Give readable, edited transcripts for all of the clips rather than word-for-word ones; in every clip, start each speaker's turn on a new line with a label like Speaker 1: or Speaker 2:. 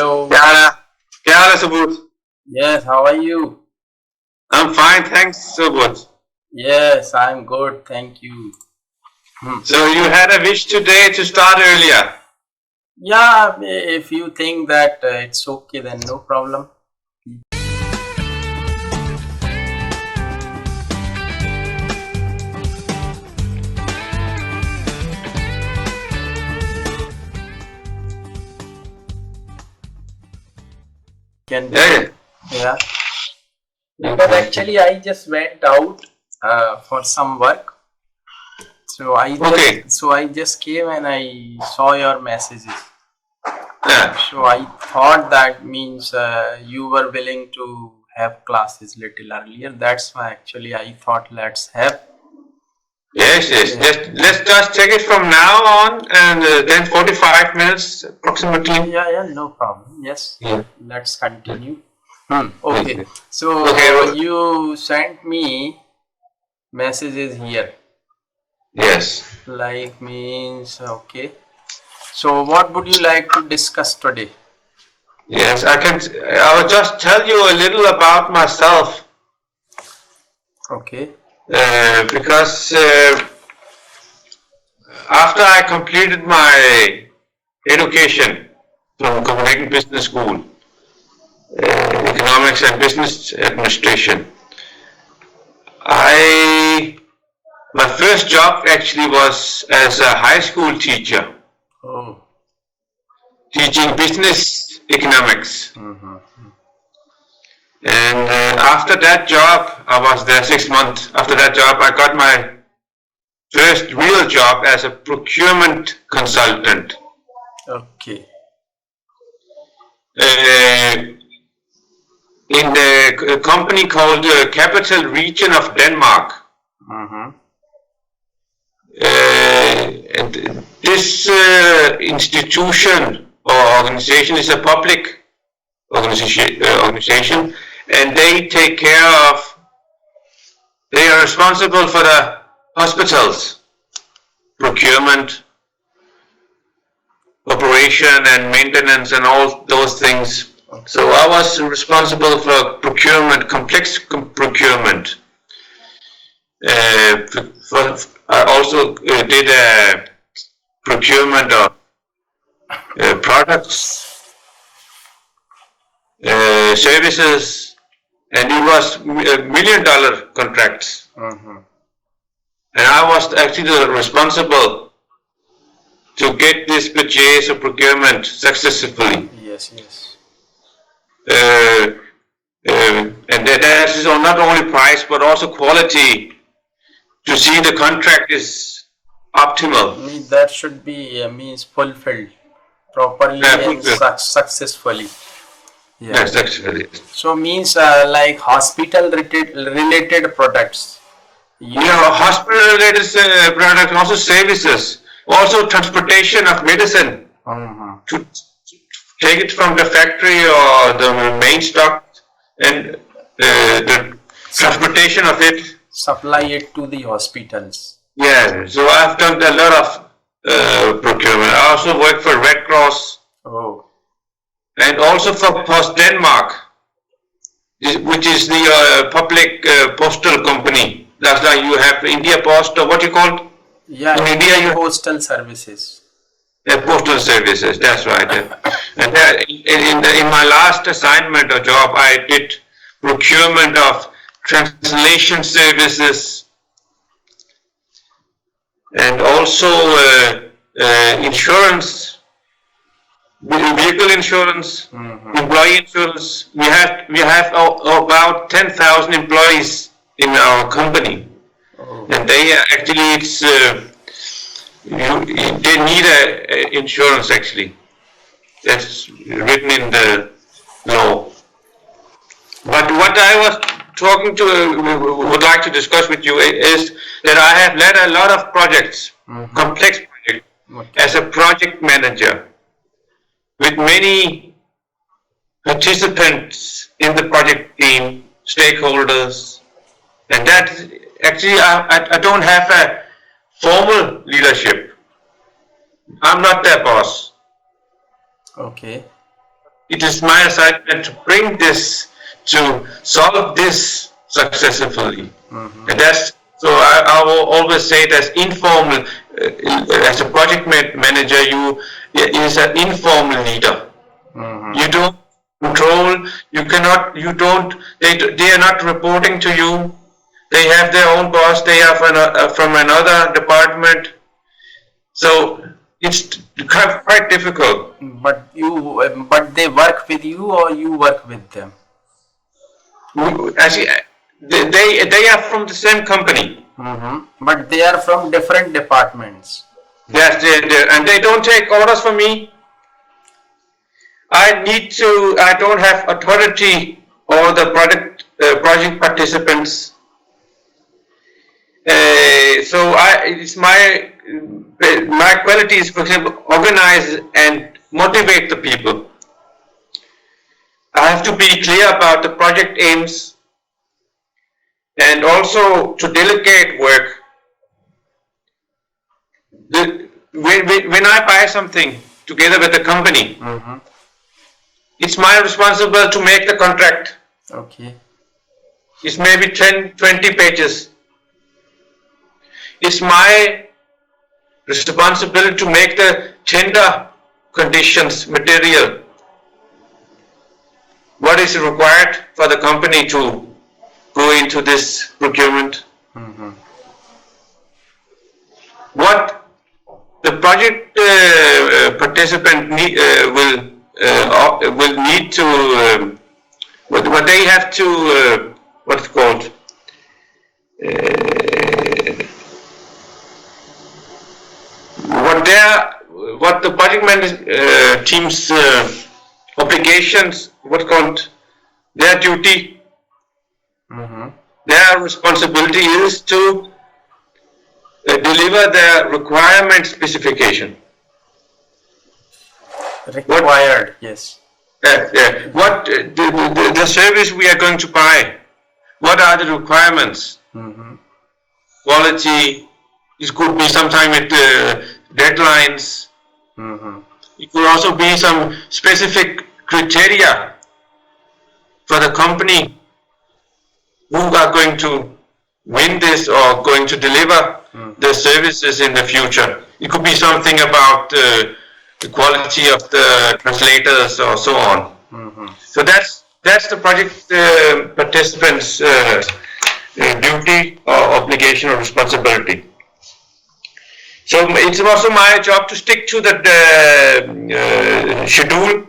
Speaker 1: Hello.
Speaker 2: क्या हाल है सबूत?
Speaker 1: Yes, how are you?
Speaker 2: I'm fine, thanks सबूत.
Speaker 1: Yes, I'm good. Thank you.
Speaker 2: So you had a wish today to start earlier.
Speaker 1: Yeah, if you think that it's okay, then no problem. Can do.
Speaker 2: Yeah.
Speaker 1: Because actually I just went out for some work. So I just came and I saw your messages.
Speaker 2: Yeah.
Speaker 1: So I thought that means you were willing to have classes little earlier. That's why actually I thought let's have.
Speaker 2: Yes. Let's just take it from now on, and then 45 minutes approximately.
Speaker 1: Yeah, no problem. Yes.
Speaker 2: Yeah.
Speaker 1: Let's continue. Okay. So you sent me messages here.
Speaker 2: Yes.
Speaker 1: Like means okay. So what would you like to discuss today?
Speaker 2: Yes, I will just tell you a little about myself.
Speaker 1: Okay.
Speaker 2: Because after I completed my education from Copenhagen Business School, economics and business administration, my first job actually was as a high school teacher.
Speaker 1: Oh.
Speaker 2: Teaching business economics. And after that job, I was there 6 months. After that job, I got my first real job as a procurement consultant.
Speaker 1: Okay.
Speaker 2: In the company called Capital Region of Denmark. And this institution or organization is a public organization, and they are responsible for the hospitals, procurement, operation and maintenance and all those things. So I was responsible for procurement, complex procurement. I also did a procurement of products, services, and it was $1 million contracts. And I was actually responsible to get this purchase or procurement successfully.
Speaker 1: Yes.
Speaker 2: And that is not only price but also quality, to see the contract is optimal.
Speaker 1: That should be means fulfilled properly and successfully.
Speaker 2: Yes, successfully.
Speaker 1: So means like hospital related products.
Speaker 2: Hospital related products, also services, also transportation of medicine. To take it from the factory or the main stock and the transportation of it.
Speaker 1: Supply it to the hospitals.
Speaker 2: Yeah, so I've done a lot of procurement. I also work for Red Cross.
Speaker 1: Oh.
Speaker 2: And also for Post Denmark, which is the public postal company. That's why you have India Post, or what you call it?
Speaker 1: Yeah, in India you postal services.
Speaker 2: Postal services, that's right. And in my last assignment or job, I did procurement of translation services and also insurance, vehicle insurance, employee insurance. We have about 10,000 employees in our company, and they actually they need a insurance actually. That's written in the law. But what I would like to discuss with you is that I have led a lot of projects, complex projects, as a project manager, with many participants in the project team, stakeholders, and that actually I don't have a formal leadership. I'm not their boss.
Speaker 1: Okay.
Speaker 2: it is my assignment to bring this, to solve this successfully. And that's, so I will always say it as informal, as a project manager, is an informal leader. You don't control, they are not reporting to you. They have their own boss, they are from another department. So it's quite difficult.
Speaker 1: But they work with you or you work with them?
Speaker 2: Actually, they are from the same company.
Speaker 1: But they are from different departments.
Speaker 2: Yes, and they don't take orders from me. I don't have authority over the project participants. So it's my quality is, for example, organize and motivate the people. I have to be clear about the project aims and also to delegate work. When I buy something together with the company, it's my responsibility to make the contract.
Speaker 1: Okay.
Speaker 2: It's maybe 10, 20 pages. It's my responsibility to make the tender conditions material. What is required for the company to go into this procurement? What the project participant will need to, what they have to, what's called, what the project management team's obligations, what's called their duty, their responsibility is to deliver the requirement specification.
Speaker 1: Required, yes.
Speaker 2: What the service we are going to buy, what are the requirements? Quality, it could be sometime with deadlines. It could also be some specific criteria for the company who are going to win this or going to deliver the services in the future. It could be something about the quality of the translators or so on. So that's the project participants' duty or obligation or responsibility. So it's also my job to stick to the schedule,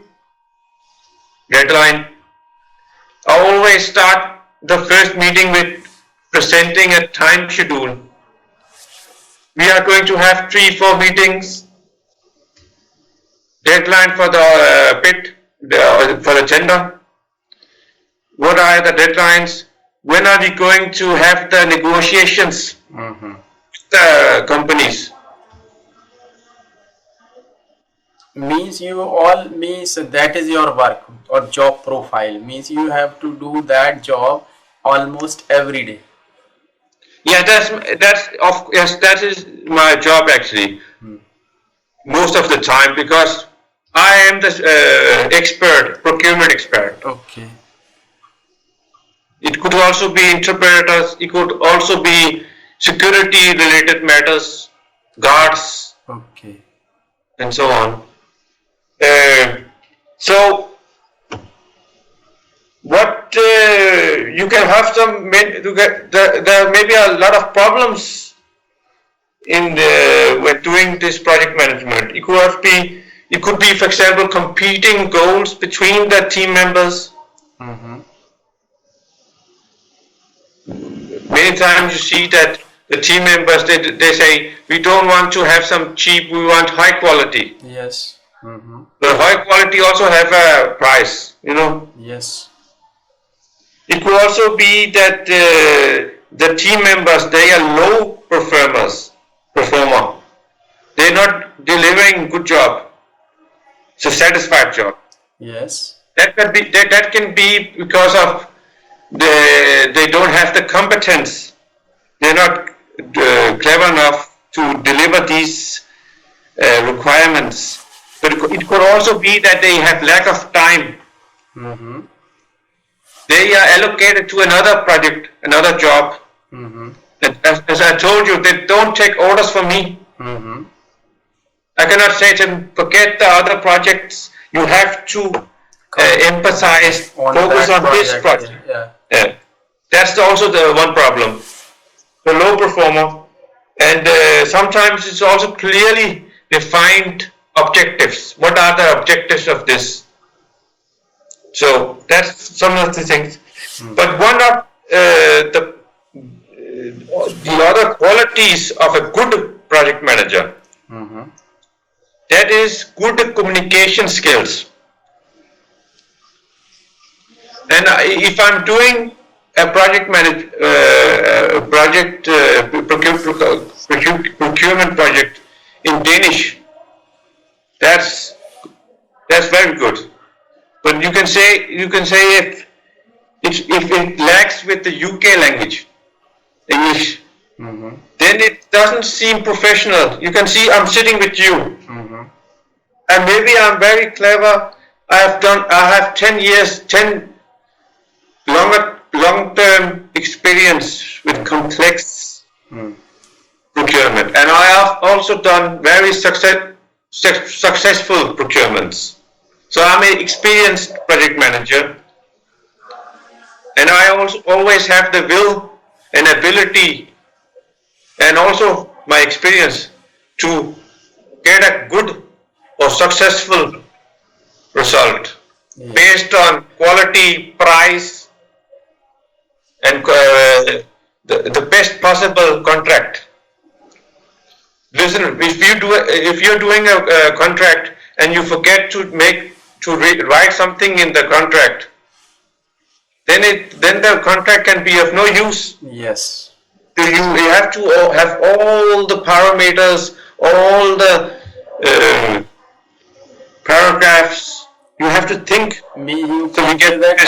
Speaker 2: deadline. I always start the first meeting with presenting a time schedule. We are going to have 3-4 meetings. Deadline for the bid, for the tender. What are the deadlines? When are we going to have the negotiations with the companies?
Speaker 1: Means that is your work or job profile. Means you have to do that job almost every day.
Speaker 2: Yeah, that is my job actually. Most of the time, because I am the procurement expert.
Speaker 1: Okay.
Speaker 2: It could also be interpreters. It could also be security related matters, guards.
Speaker 1: Okay.
Speaker 2: And so on. So what you can have there may be a lot of problems in when doing this project management. It could be, for example, competing goals between the team members. Many times you see that the team members they say we don't want to have some cheap, we want high quality.
Speaker 1: Yes.
Speaker 2: But high quality also have a price,
Speaker 1: Yes.
Speaker 2: It could also be that the team members, they are low performer. They're not delivering good job. It's a satisfied job.
Speaker 1: Yes.
Speaker 2: That can be because of they don't have the competence. They're not clever enough to deliver these requirements. But it could also be that they have lack of time.
Speaker 1: Mm-hmm.
Speaker 2: They are allocated to another project, another job.
Speaker 1: Mm-hmm.
Speaker 2: As I told you, they don't take orders from me.
Speaker 1: Mm-hmm.
Speaker 2: I cannot say to them, forget the other projects. You have to emphasize, focus on this project. Yeah. That's also the one problem. The low performer. And sometimes it's also clearly defined objectives. What are the objectives of this? So that's some of the things. But one of the other qualities of a good project manager, that is good communication skills. And if I'm doing a procurement project in Danish, that's very good. But you can say if it lacks with the UK language, English, then it doesn't seem professional. You can see I'm sitting with you, and maybe I'm very clever. I have 10 long-term experience with complex procurement, and I have also done very successful procurements. So I'm an experienced project manager, and I also always have the will and ability, and also my experience to get a good or successful result based on quality, price, and the best possible contract. Listen, if you're doing a contract and you forget to write something in the contract, then the contract can be of no use.
Speaker 1: Yes.
Speaker 2: You have to have all the parameters, all the paragraphs. You have to think.
Speaker 1: You can say that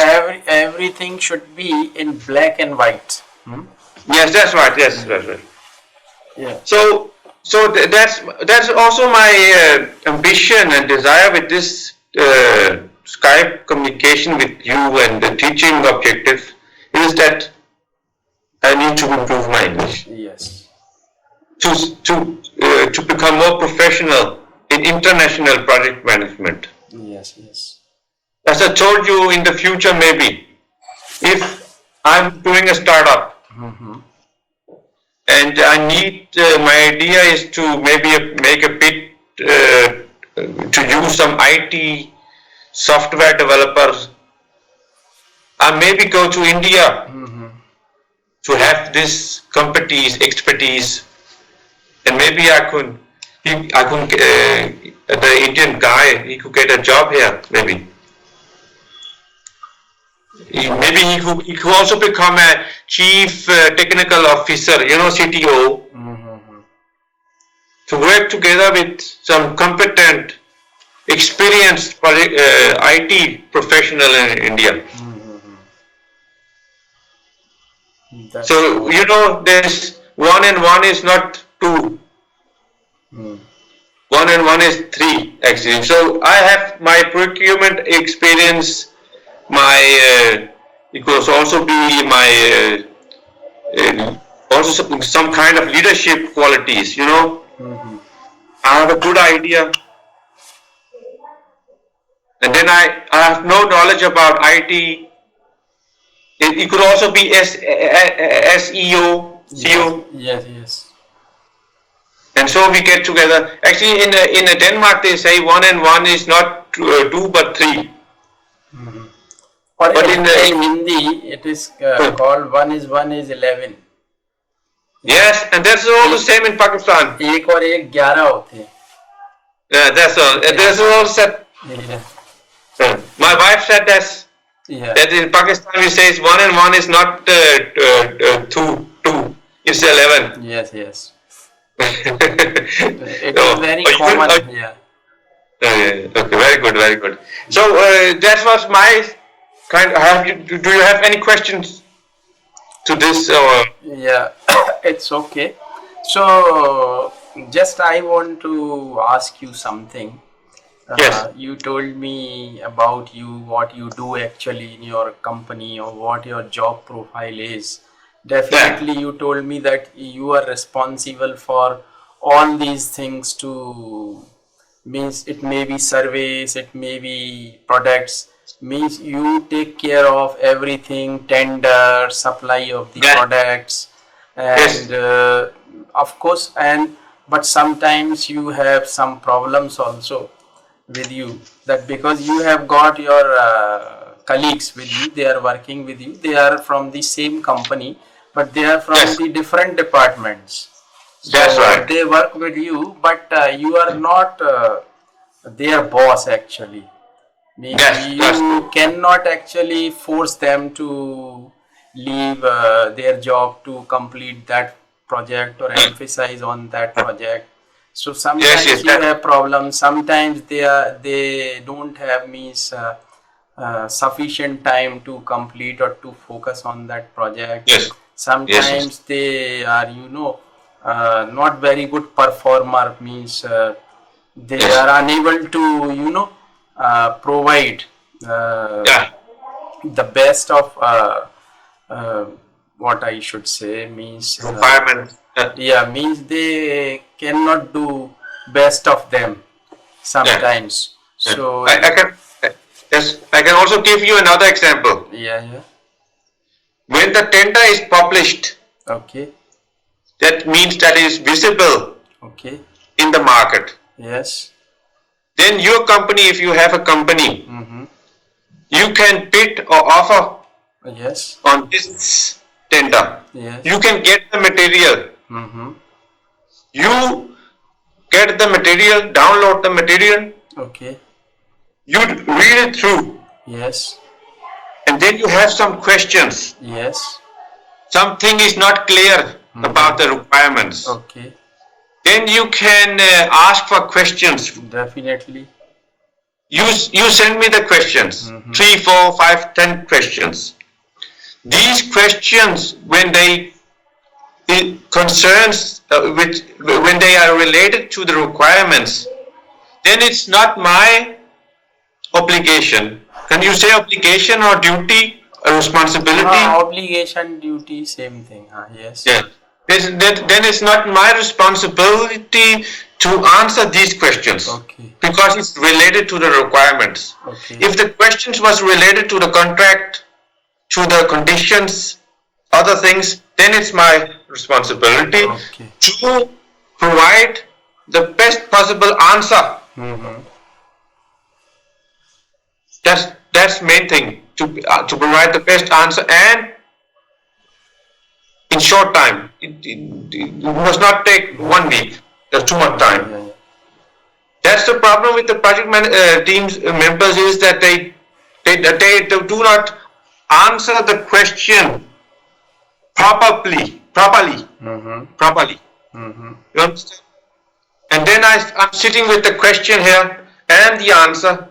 Speaker 1: everything should be in black and white.
Speaker 2: Yes, that's right. Yes, that's right.
Speaker 1: Yeah.
Speaker 2: So that's also my ambition and desire with this Skype communication with you and the teaching objective is that I need to improve my English.
Speaker 1: Yes.
Speaker 2: To become more professional in international project management.
Speaker 1: Yes, yes.
Speaker 2: As I told you, in the future, maybe if I'm doing a startup and I need, my idea is to maybe make a bit to use some IT software developers. I maybe go to India to have this expertise, and maybe the Indian guy, he could get a job here, maybe. Maybe he could also become a chief technical officer, CTO, to work together with some competent, experienced IT professional in India. So, there's 1 and 1 is not 2. 1 and 1 is 3, actually. So I have my procurement experience, it could also be my, also some kind of leadership qualities, I have a good idea. And then I have no knowledge about IT. It could also be SEO, CEO.
Speaker 1: Yes.
Speaker 2: And so we get together. Actually, in Denmark, they say 1 and 1 is not 2 but 3.
Speaker 1: But in Hindi, it is called 1 is 11.
Speaker 2: Yes, and that's all the same in Pakistan.
Speaker 1: 1 और 1 11 होते हैं.
Speaker 2: Yeah, that's all. That's all said.
Speaker 1: Yeah.
Speaker 2: My wife said that in Pakistan we say 1 and 1 is not 2, it's 11.
Speaker 1: Yes. It's very common.
Speaker 2: Okay, very good. So that was my kind. Do you have any questions to this?
Speaker 1: Yeah, it's okay. So just I want to ask you something.
Speaker 2: Yes.
Speaker 1: You told me about you, what you do actually in your company, or what your job profile is.
Speaker 2: Yeah.
Speaker 1: Definitely, you told me that you are responsible for all these things to, means it may be service, it may be products, means you take care of everything, tender, supply of the
Speaker 2: Yeah.
Speaker 1: products,
Speaker 2: Yes.
Speaker 1: and of course, and but sometimes you have some problems also with you, that because you have got your colleagues with you, they are working with you, they are from the same company, but they are from
Speaker 2: Yes.
Speaker 1: the different departments.
Speaker 2: That's
Speaker 1: So
Speaker 2: right.
Speaker 1: they work with you, but you are not their boss actually. Means
Speaker 2: That's
Speaker 1: you
Speaker 2: true.
Speaker 1: cannot actually force them to leave their job to complete that project or emphasize on that project. So
Speaker 2: Yes. Yes.
Speaker 1: sometimes you have problems. Sometimes they don't have, means sufficient time to complete or to focus on that project.
Speaker 2: Yes. Yes. Yes.
Speaker 1: Sometimes they are, not very good performer, means they
Speaker 2: Yes.
Speaker 1: are unable to, provide uh,
Speaker 2: Yeah.
Speaker 1: the best of uh, what I should say, means
Speaker 2: Requirement.
Speaker 1: yeah, means they cannot do best of them
Speaker 2: Yeah.
Speaker 1: sometimes.
Speaker 2: Yeah.
Speaker 1: So
Speaker 2: I can. Yes. I can also give you another example.
Speaker 1: yeah, yeah,
Speaker 2: When the tender is published,
Speaker 1: okay,
Speaker 2: that means that is visible
Speaker 1: okay,
Speaker 2: in the market.
Speaker 1: yes,
Speaker 2: Then your company, if you have a company,
Speaker 1: mm-hmm,
Speaker 2: you can bid or offer
Speaker 1: yes,
Speaker 2: on this tender.
Speaker 1: yes,
Speaker 2: You can get the material.
Speaker 1: mm-hmm,
Speaker 2: You get the material, download the material,
Speaker 1: okay,
Speaker 2: you read it through,
Speaker 1: yes,
Speaker 2: and then you have some questions.
Speaker 1: yes,
Speaker 2: Something is not clear about
Speaker 1: mm-hmm,
Speaker 2: the requirements.
Speaker 1: okay,
Speaker 2: Then you can ask for questions.
Speaker 1: definitely,
Speaker 2: You send me the questions,
Speaker 1: mm-hmm,
Speaker 2: 3, 4, 5, 10 questions. These questions, when they it concerns which when they are related to the requirements, then it's not my obligation. Can you say obligation or duty or responsibility?
Speaker 1: obligation, duty, same thing, yes,
Speaker 2: Yeah. Then it's not my responsibility to answer these questions
Speaker 1: okay,
Speaker 2: because it's related to the requirements.
Speaker 1: okay,
Speaker 2: If the questions was related to the contract, to the conditions, other things, then it's my responsibility
Speaker 1: okay,
Speaker 2: to provide the best possible answer.
Speaker 1: mm-hmm,
Speaker 2: That's main thing to provide the best answer and in short time. It must not take 1 week. That's too much
Speaker 1: yeah,
Speaker 2: time.
Speaker 1: yeah, yeah,
Speaker 2: That's the problem with the project teams members is that they do not answer the question properly,
Speaker 1: mm-hmm,
Speaker 2: properly.
Speaker 1: mm-hmm,
Speaker 2: You understand? And then I'm sitting with the question here and the answer,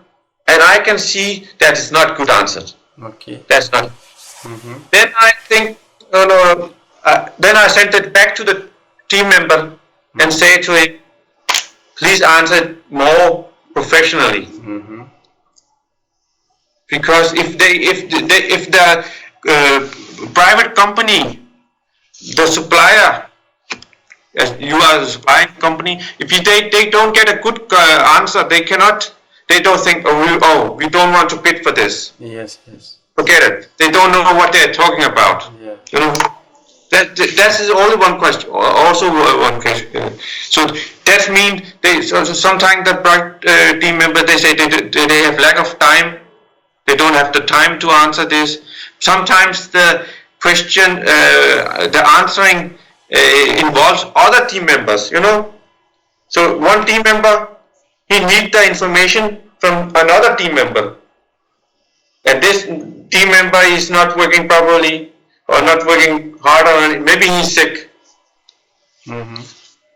Speaker 2: and I can see that it's not good answer.
Speaker 1: okay,
Speaker 2: That's not.
Speaker 1: mm-hmm,
Speaker 2: Then I think, no. Then I sent it back to the team member and
Speaker 1: mm-hmm,
Speaker 2: say to him, please answer it more professionally.
Speaker 1: mm-hmm,
Speaker 2: Because if the private company, the supplier, as you are a supplying company, if they don't get a good answer, they don't think, we don't want to bid for this.
Speaker 1: yes, yes,
Speaker 2: Forget it. They don't know what they're talking about.
Speaker 1: yeah,
Speaker 2: You know, that is only one question. Also one question. So that means so sometimes the team member they say they have lack of time. They don't have the time to answer this. Sometimes the question, the answering involves other team members, you know. So one team member, he needs the information from another team member. And this team member is not working properly or not working hard on it. Maybe he's sick.
Speaker 1: mm-hmm,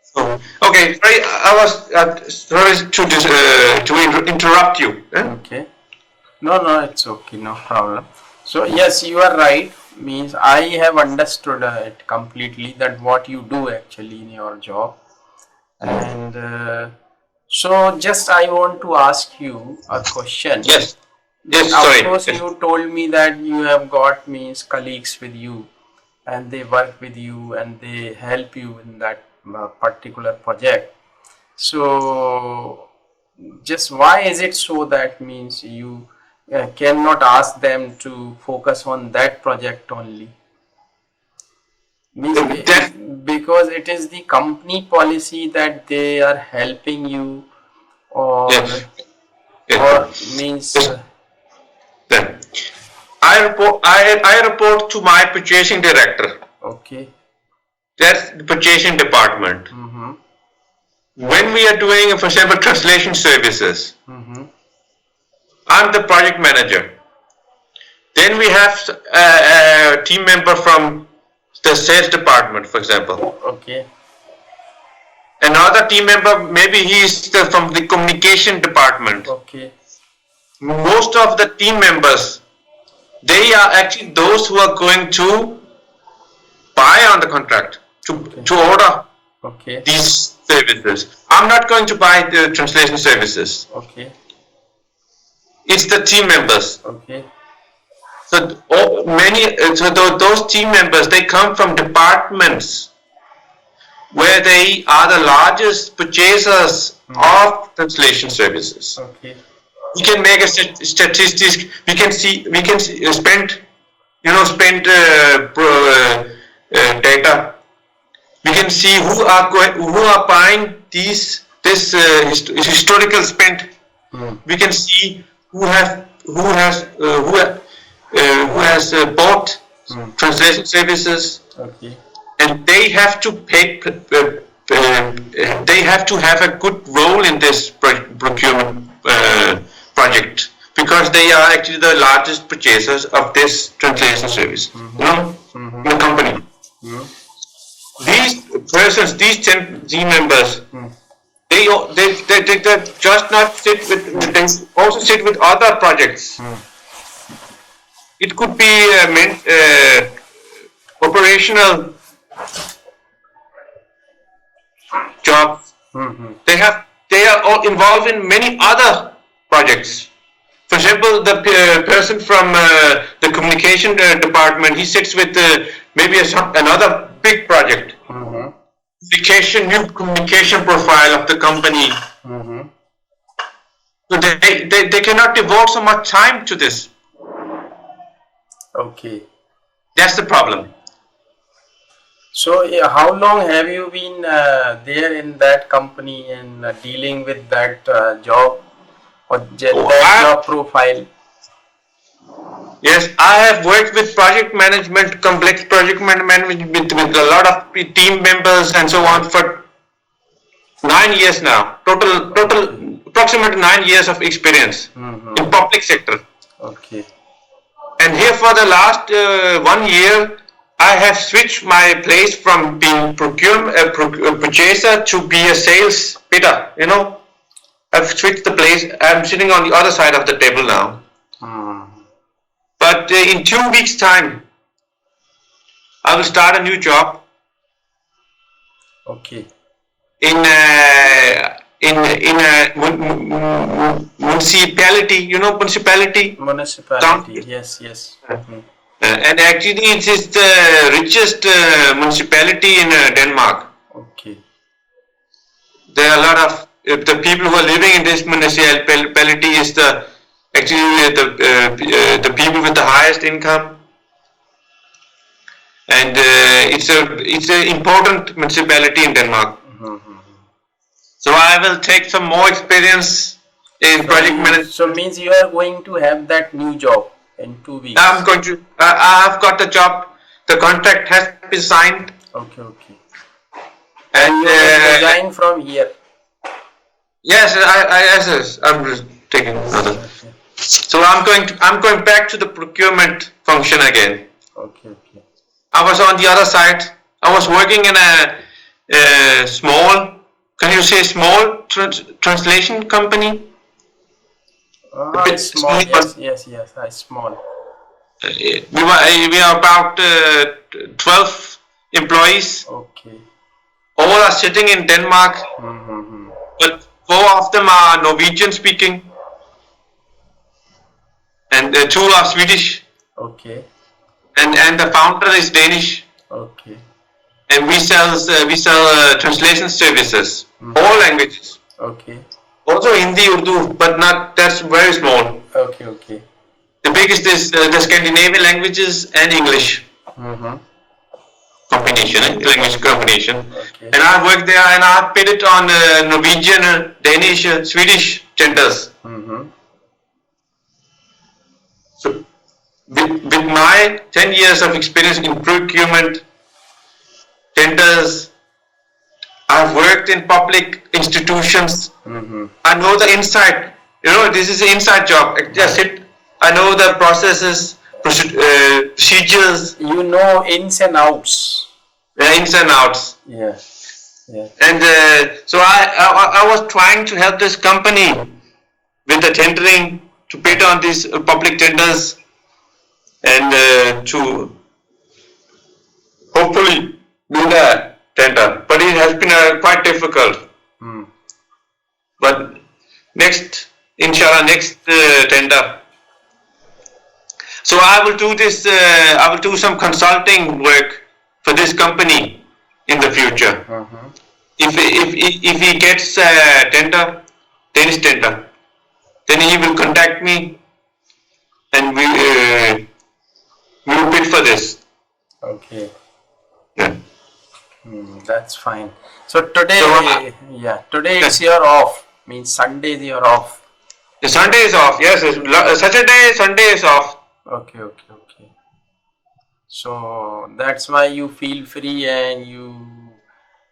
Speaker 2: So, okay, sorry, I was sorry to interrupt you.
Speaker 1: okay. No, no, it's okay, no problem. So yes, you are right. Means I have understood it completely, that what you do actually in your job, and So just I want to ask you a question.
Speaker 2: Yes. Yes.
Speaker 1: Of
Speaker 2: Sorry.
Speaker 1: course, you told me that you have got means colleagues with you, and they work with you and they help you in that particular project. So just why is it so that means you cannot ask them to focus on that project only? Means
Speaker 2: That,
Speaker 1: because it is the company policy that they are helping you, or
Speaker 2: yes. Yes.
Speaker 1: means
Speaker 2: Yes. Then I report to my purchasing director.
Speaker 1: okay.
Speaker 2: That's the purchasing department.
Speaker 1: Mm-hmm.
Speaker 2: When we are doing, for example, translation services,
Speaker 1: Mm-hmm.
Speaker 2: I'm the project manager. Then we have a team member from the sales department, for example.
Speaker 1: Okay.
Speaker 2: Another team member, maybe he's from the communication department.
Speaker 1: Okay.
Speaker 2: Most of the team members, they are actually those who are going to buy on the contract, to order
Speaker 1: Okay.
Speaker 2: these services. I'm not going to buy the translation services.
Speaker 1: Okay.
Speaker 2: It's the team members.
Speaker 1: Okay.
Speaker 2: So those team members, they come from departments where they are the largest purchasers of translation services.
Speaker 1: Okay.
Speaker 2: We can make a statistics. We can spend, data. We can see who are buying this historical spend. We can see who has bought translation services,
Speaker 1: Okay.
Speaker 2: and they have to pay. They have to have a good role in this procurement project, because they are actually the largest purchasers of this translation service. In the company. These persons, these 10 team members, they just not sit with, they also sit with other projects. It could be operational jobs. They are all involved in many other projects. For example, the person from the communication department, he sits with maybe another big project. New communication profile of the company. So they cannot devote so much time to this.
Speaker 1: Okay.
Speaker 2: That's the problem.
Speaker 1: So how long have you been there in that company and dealing with that job or that job profile?
Speaker 2: Yes, I have worked with project management, complex project management with a lot of team members and so on for 9 years now. Total approximately 9 years of experience in public sector.
Speaker 1: Okay.
Speaker 2: And here for the last 1 year, I have switched my place from being purchaser to be a sales bidder. I've switched the place. I'm sitting on the other side of the table now. But in 2 weeks' time, I will start a new job.
Speaker 1: Okay.
Speaker 2: In a municipality, municipality.
Speaker 1: Municipality. Yes.
Speaker 2: And actually, it is the richest municipality in Denmark.
Speaker 1: Okay.
Speaker 2: There are a lot of the people who are living in this municipality is the people with the highest income, and it's an important municipality in Denmark. So I will take some more experience in project management.
Speaker 1: So means you are going to have that new job in 2 weeks.
Speaker 2: I'm going to. I have got the job. The contract has been signed.
Speaker 1: Okay.
Speaker 2: And
Speaker 1: you will resign from here.
Speaker 2: Yes, yes. I'm just taking another.
Speaker 1: Okay.
Speaker 2: So I'm going back to the procurement function again.
Speaker 1: Okay.
Speaker 2: I was on the other side. I was working in a small. Can you say small translation company?
Speaker 1: Small. Yes. Small.
Speaker 2: We are about 12 employees.
Speaker 1: Okay.
Speaker 2: All are sitting in Denmark. Four of them are Norwegian speaking, and two are Swedish,
Speaker 1: Okay.
Speaker 2: and the founder is Danish.
Speaker 1: Okay.
Speaker 2: And we sell translation services, all languages.
Speaker 1: Okay.
Speaker 2: Also Hindi, Urdu, but not that's very small.
Speaker 1: Okay. Okay.
Speaker 2: The biggest is the Scandinavian languages and English combination, language combination.
Speaker 1: Okay.
Speaker 2: And I worked there, and I paid it on Norwegian, Danish, Swedish tenders. So with my 10 years of experience in procurement, tenders, I've worked in public institutions. I know the inside. This is an inside job. I know the processes, procedures.
Speaker 1: You know ins and outs.
Speaker 2: Ins and outs.
Speaker 1: Yeah. Yeah.
Speaker 2: And so I was trying to help this company with the tendering, to bid on these public tenders, and to hopefully do the tender. But it has been quite difficult. But inshallah, next tender. So I will do this. I will do some consulting work for this company in the future. If he gets a tender, Danish tender, then he will contact me, and we will bid for this.
Speaker 1: Okay.
Speaker 2: Yeah.
Speaker 1: That's fine. So today, today it's your off. Means Sunday you're off.
Speaker 2: The Sunday is off. Yes, Saturday, Sunday is off.
Speaker 1: Okay. So that's why you feel free and you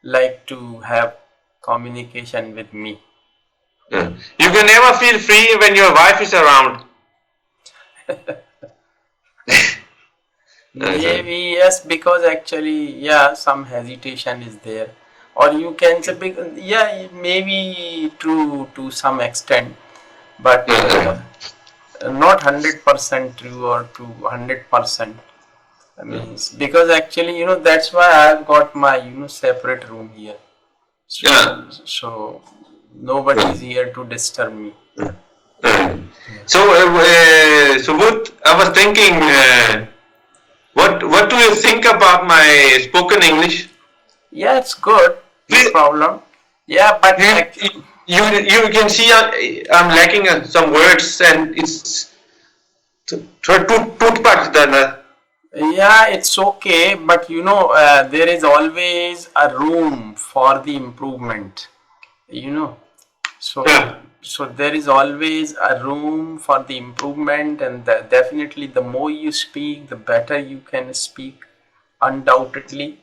Speaker 1: like to have communication with me.
Speaker 2: Yeah. You can never feel free when your wife is around.
Speaker 1: Maybe yes, because actually some hesitation is there, or you can say maybe true to some extent, but not 100% true or to 100%. I mean, because actually that's why I've got my separate room here. So nobody is here to disturb me.
Speaker 2: So Subodh, I was thinking, what do you think about my spoken English?
Speaker 1: Yeah, it's good. No problem. Yeah, but
Speaker 2: you can see I'm lacking some words, and it's toothbrush done.
Speaker 1: Yeah, it's okay, but there is always a room for the improvement. So there is always a room for the improvement, and definitely the more you speak, the better you can speak, undoubtedly.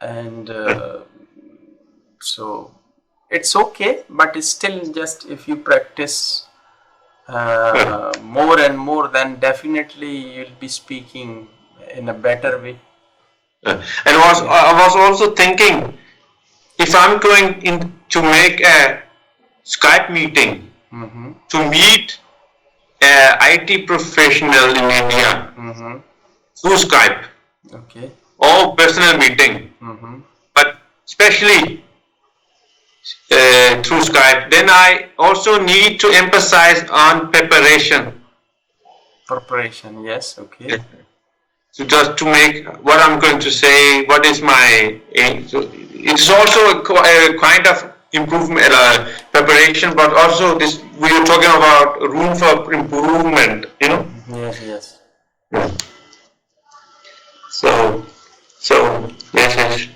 Speaker 1: And so it's okay, but it's still just if you practice more and more, then definitely you'll be speaking in a better way.
Speaker 2: And I was also thinking, if I'm going in to make a Skype meeting to meet a IT professional in India through Skype, or personal meeting, but especially through Skype, then I also need to emphasize on preparation.
Speaker 1: Preparation, yes, okay.
Speaker 2: So just to make what I'm going to say, what is my aim. So it's also a kind of improvement, preparation, but also this we are talking about room for improvement.
Speaker 1: Yes.
Speaker 2: So yes.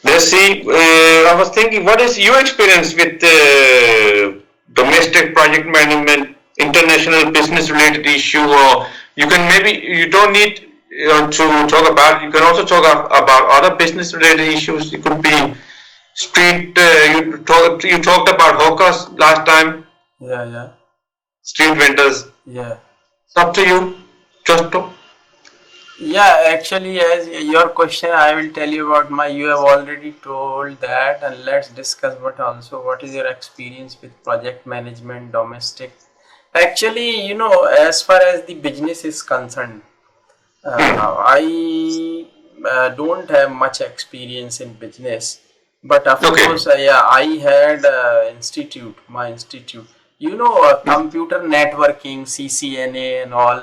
Speaker 2: Let's see. I was thinking, what is your experience with domestic project management, international business related issue, or you don't need to talk about. You can also talk about other business related issues. It could be street. You talked about hawkers last time.
Speaker 1: Yeah.
Speaker 2: Street vendors.
Speaker 1: Yeah.
Speaker 2: It's up to you. Just talk.
Speaker 1: Yeah, actually, as your question, I will tell you about you have already told that, and let's discuss what is your experience with project management, domestic. Actually, as far as the business is concerned, I don't have much experience in business, But of
Speaker 2: Okay.
Speaker 1: course, yeah, I had my institute. You know, computer networking, CCNA and all.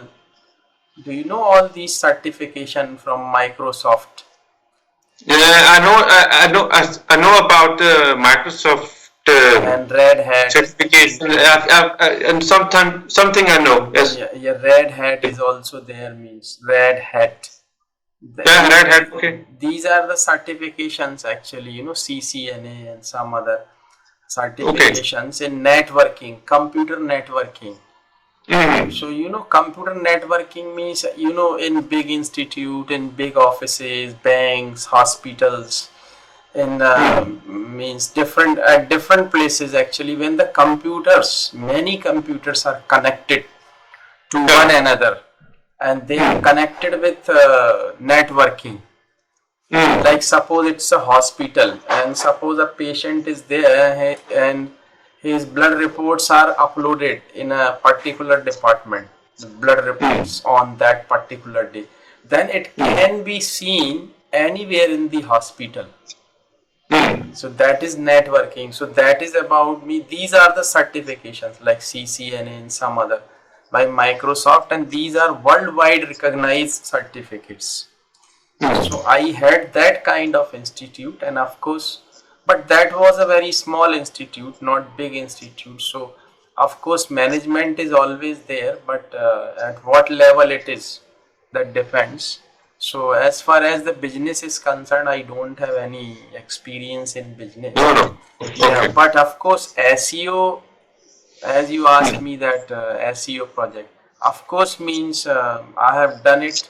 Speaker 1: Do you know all these certification from Microsoft
Speaker 2: I know. I know. I know about Microsoft
Speaker 1: and Red Hat?
Speaker 2: certification, and something I know. Yes.
Speaker 1: Yeah, yeah, Red Hat is also there. Means Red Hat.
Speaker 2: Yeah. Red Hat. Okay.
Speaker 1: These are the certifications actually. You know, CCNA and some other
Speaker 2: Okay.
Speaker 1: certifications in networking, computer networking.
Speaker 2: Mm.
Speaker 1: So, you know, computer networking means, you know, in big institute, in big offices, banks, hospitals, in
Speaker 2: Mm.
Speaker 1: means different at different places actually, when the computers, many computers are connected to one
Speaker 2: Yeah.
Speaker 1: another, and they are
Speaker 2: Mm.
Speaker 1: connected with networking.
Speaker 2: Mm.
Speaker 1: Like suppose it's a hospital, and suppose a patient is there, and his blood reports are uploaded in a particular department, the blood
Speaker 2: Mm.
Speaker 1: reports on that particular day, then it
Speaker 2: Mm.
Speaker 1: can be seen anywhere in the hospital.
Speaker 2: Mm.
Speaker 1: So that is networking. So that is about me. These are the certifications like CCNA and some other by Microsoft, and these are worldwide recognized certificates. So
Speaker 2: Mm.
Speaker 1: I had that kind of institute, and of course, but that was a very small institute, not big institute. So of course, management is always there, but at what level it is, that depends. So as far as the business is concerned, I don't have any experience in business.
Speaker 2: No. No.
Speaker 1: Yeah,
Speaker 2: Okay.
Speaker 1: but of course, SEO, as you asked
Speaker 2: Mm.
Speaker 1: me that SEO project, of course means I have done it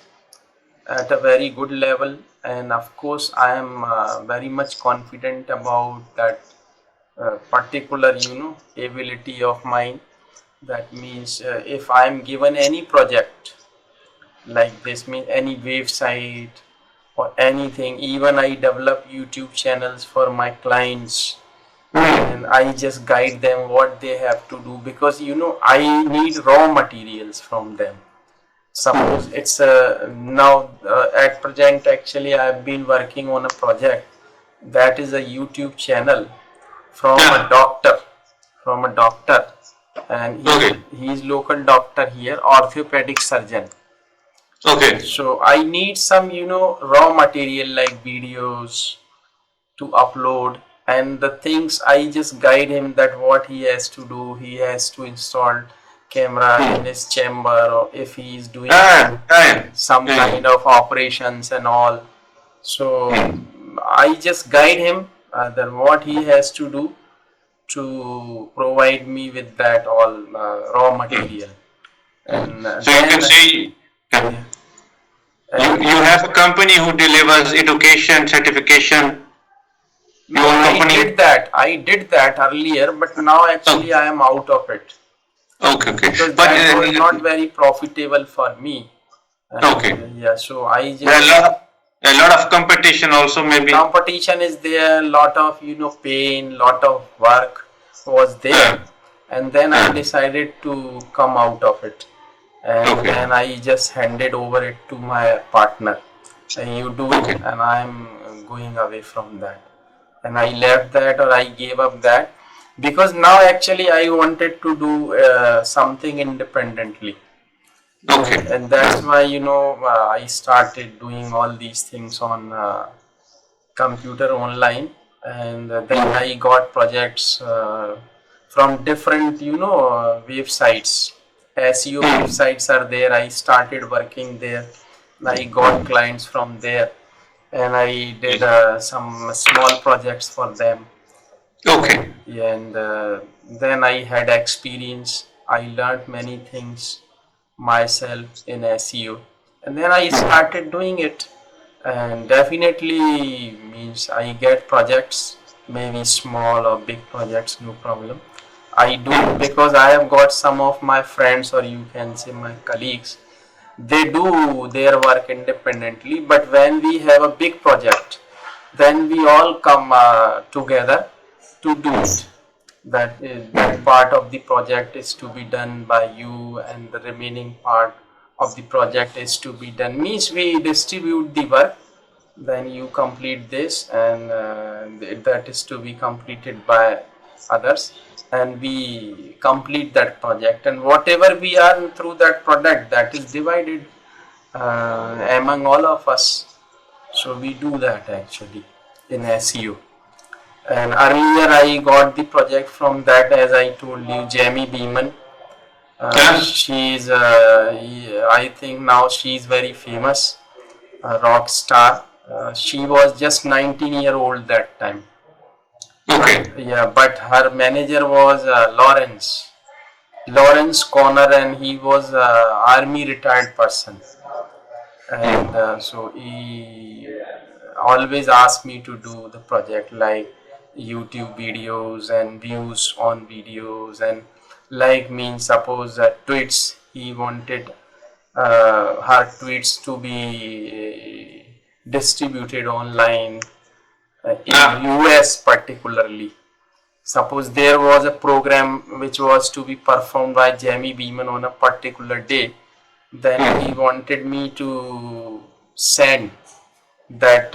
Speaker 1: at a very good level, and of course I am very much confident about that particular, you know, ability of mine. That means if I am given any project like this, means any website or anything, even I develop YouTube channels for my clients, and
Speaker 2: Mm.
Speaker 1: I just guide them what they have to do, because you know I need raw materials from them. Suppose
Speaker 2: Mm.
Speaker 1: it's now at present actually I've been working on a project that is a YouTube channel from a
Speaker 2: Yeah.
Speaker 1: doctor, from a doctor, and
Speaker 2: Okay.
Speaker 1: he's local doctor here, orthopedic surgeon.
Speaker 2: Okay.
Speaker 1: So I need some, you know, raw material like videos to upload, and the things I just guide him that what he has to do. He has to install camera in
Speaker 2: Mm.
Speaker 1: his chamber, or if he is doing
Speaker 2: Ah. Ah.
Speaker 1: some
Speaker 2: Mm.
Speaker 1: kind of operations and all. So
Speaker 2: Mm.
Speaker 1: I just guide him that what he has to do to provide me with that all raw
Speaker 2: Mm.
Speaker 1: material, and
Speaker 2: So you can say, yeah,
Speaker 1: yeah,
Speaker 2: you have a company who delivers education certification.
Speaker 1: no,
Speaker 2: Your own company.
Speaker 1: I did that earlier, but now
Speaker 2: Oh,
Speaker 1: actually I am out of it,
Speaker 2: okay, okay.
Speaker 1: because
Speaker 2: But
Speaker 1: that was not very profitable for me, and
Speaker 2: okay,
Speaker 1: yeah, so I
Speaker 2: there are
Speaker 1: just,
Speaker 2: a lot of competition also maybe.
Speaker 1: competition is there, lot of, you know, pain, lot of work was there,
Speaker 2: Uh,
Speaker 1: and then I
Speaker 2: uh,
Speaker 1: decided to come out of it, and
Speaker 2: okay,
Speaker 1: then I just handed over it to my partner, and you do it,
Speaker 2: okay.
Speaker 1: and I'm going away from that, and I left that, or I gave up that, because now actually I wanted to do something independently,
Speaker 2: Okay.
Speaker 1: and that's why, you know, I started doing all these things on computer online, and then
Speaker 2: Mm,
Speaker 1: I got projects from different, you know, websites. SEO
Speaker 2: mm,
Speaker 1: websites are there, I started working there, I got clients from there, and I did
Speaker 2: yes.
Speaker 1: some small projects for them,
Speaker 2: Okay.
Speaker 1: and then I had experience, I learned many things myself in SEO, and then I
Speaker 2: Mm,
Speaker 1: started doing it, and definitely means I get projects, maybe small or big projects, no problem. I do,
Speaker 2: mm,
Speaker 1: because I have got some of my friends, or you can say my colleagues, they do their work independently, but when we have a big project, then we all come together to do
Speaker 2: mm,
Speaker 1: it. That is, that
Speaker 2: mm,
Speaker 1: part of the project is to be done by you, and the remaining part of the project is to be done, means we distribute the work, then you complete this, and that is to be completed by others, and we complete that project, and whatever we earn through that product, that is divided among all of us. So we do that actually in SEO. And earlier I got the project from that, as I told you, Jamie Beeman. She's, I think now she's very famous, a rock star. She was just 19-year-old that time.
Speaker 2: Okay.
Speaker 1: Yeah, but her manager was Lawrence Connor, and he was army retired person. And so he always asked me to do the project, like YouTube videos and views on videos, and like means suppose tweets, he wanted her tweets to be distributed online in US particularly. Suppose there was a program which was to be performed by Jamie Beeman on a particular day, then he wanted me to send that